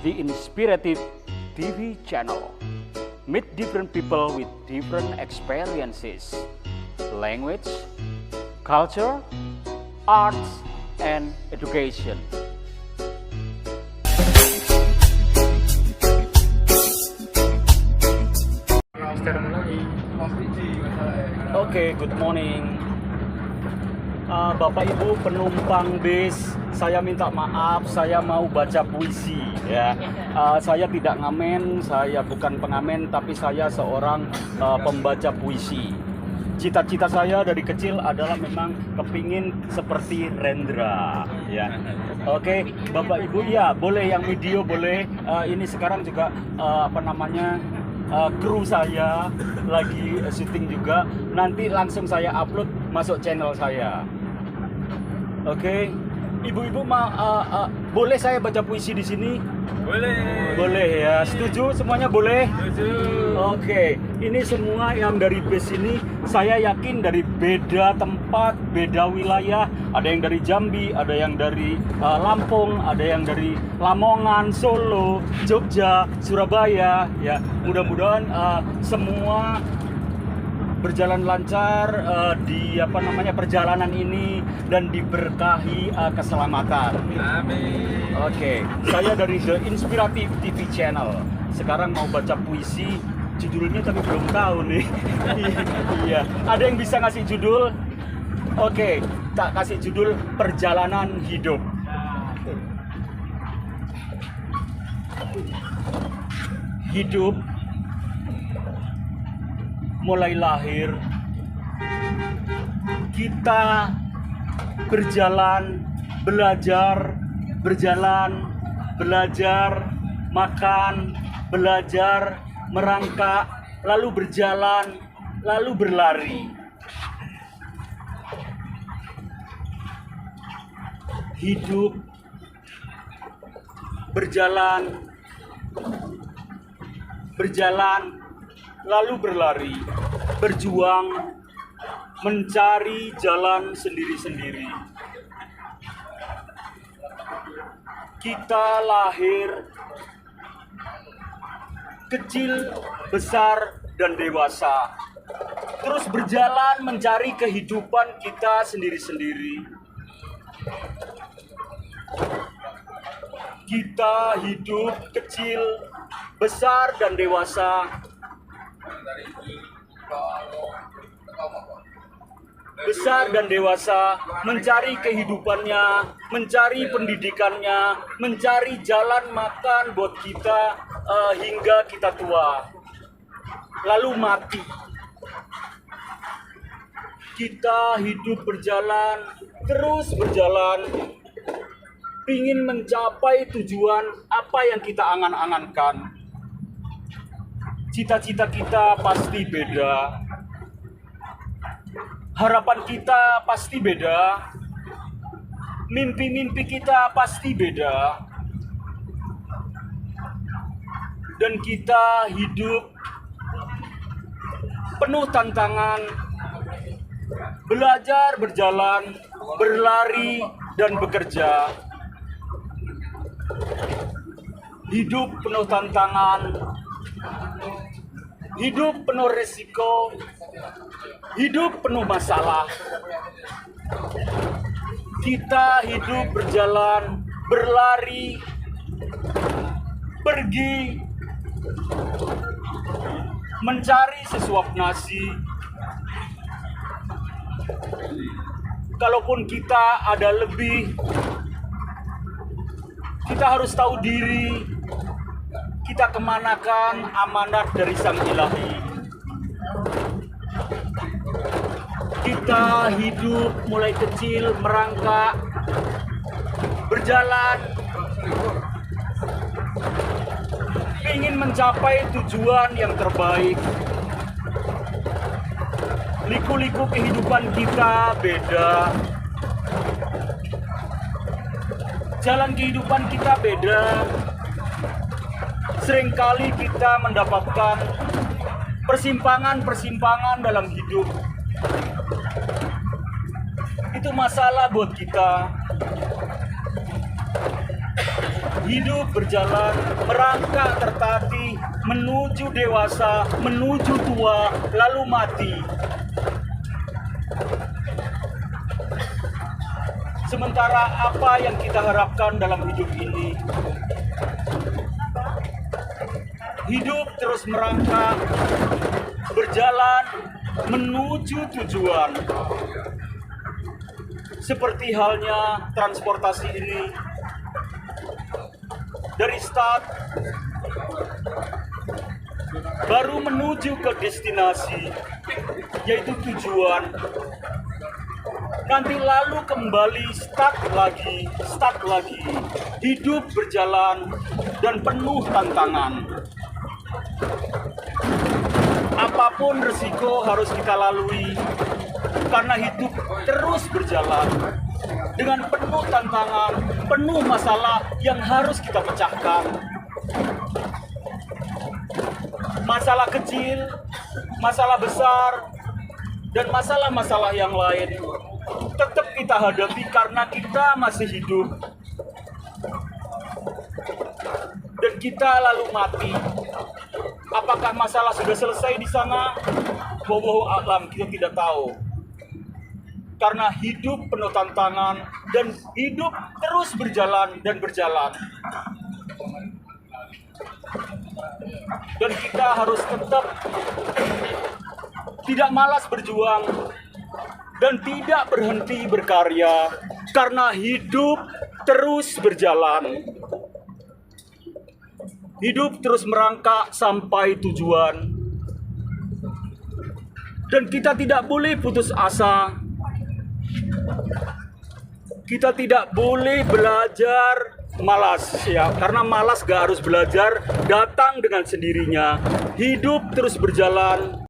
The Inspirative TV channel. Meet different people with different experiences, language, culture, arts, and education. Oke, good morning. Bapak Ibu penumpang bis, saya minta maaf, saya mau baca puisi ya. Saya tidak ngamen, saya bukan pengamen, tapi saya seorang pembaca puisi. Cita-cita saya dari kecil adalah memang kepingin seperti Rendra ya. Oke, Bapak Ibu ya, boleh yang video boleh. Ini sekarang juga kru saya lagi syuting juga. Nanti langsung saya upload masuk channel saya. Oke, ibu-ibu boleh saya baca puisi di sini? Boleh. Boleh ya, setuju semuanya boleh? Setuju. Oke, ini semua yang dari bis ini saya yakin dari beda tempat, beda wilayah. Ada yang dari Jambi, ada yang dari Lampung, ada yang dari Lamongan, Solo, Jogja, Surabaya. Ya, mudah-mudahan semua berjalan lancar di perjalanan ini dan diberkahi keselamatan. Amin. Oke, saya dari The Inspirative TV channel. Sekarang mau baca puisi, judulnya tapi belum tahu nih. Iya, ada yang bisa ngasih judul? Oke, tak kasih judul Perjalanan Hidup. Hidup mulai lahir, kita berjalan, belajar, makan, belajar, merangkak, lalu berjalan, lalu berlari. Hidup berjalan, lalu berlari, berjuang, mencari jalan sendiri-sendiri. Kita lahir, kecil, besar, dan dewasa. Terus berjalan mencari kehidupan kita sendiri-sendiri. Kita hidup kecil, besar, dan dewasa. Besar dan dewasa, mencari kehidupannya, mencari pendidikannya, mencari jalan makan buat kita hingga kita tua, lalu mati. Kita hidup berjalan, terus berjalan, ingin mencapai tujuan apa yang kita angan-angankan. Cita-cita kita pasti beda. Harapan kita pasti beda. Mimpi-mimpi kita pasti beda. Dan kita hidup penuh tantangan. Belajar, berjalan, berlari, dan bekerja. Hidup penuh tantangan. Hidup penuh risiko, hidup penuh masalah. Kita hidup berjalan, berlari, pergi, mencari sesuap nasi. Kalaupun kita ada lebih, kita harus tahu diri. Kita kemanakan amanat dari Sang Ilahi. Kita hidup mulai kecil, merangkak, berjalan, ingin mencapai tujuan yang terbaik. Liku-liku kehidupan kita beda. Jalan kehidupan kita beda. Seringkali kita mendapatkan persimpangan-persimpangan dalam hidup. Itu masalah buat kita. hidup berjalan, merangkak tertatih, menuju dewasa, menuju tua, lalu mati. Sementara apa yang kita harapkan dalam hidup ini? Hidup terus merangkak, berjalan, menuju tujuan. Seperti halnya transportasi ini, dari start baru menuju ke destinasi, yaitu tujuan. Nanti lalu kembali start lagi. Hidup berjalan dan penuh tantangan. Apapun resiko harus kita lalui, karena hidup terus berjalan dengan penuh tantangan, penuh masalah yang harus kita pecahkan. Masalah kecil, masalah besar, dan masalah-masalah yang lain tetap kita hadapi karena kita masih hidup. Dan kita lalu mati. Apakah masalah sudah selesai di sana? Wallahu a'lam, kita tidak tahu. Karena hidup penuh tantangan dan hidup terus berjalan dan berjalan. Dan kita harus tetap tidak malas berjuang dan tidak berhenti berkarya karena hidup terus berjalan. Hidup terus merangkak sampai tujuan. Dan kita tidak boleh putus asa. Kita tidak boleh belajar malas ya, karena malas gak harus belajar, datang dengan sendirinya. Hidup terus berjalan.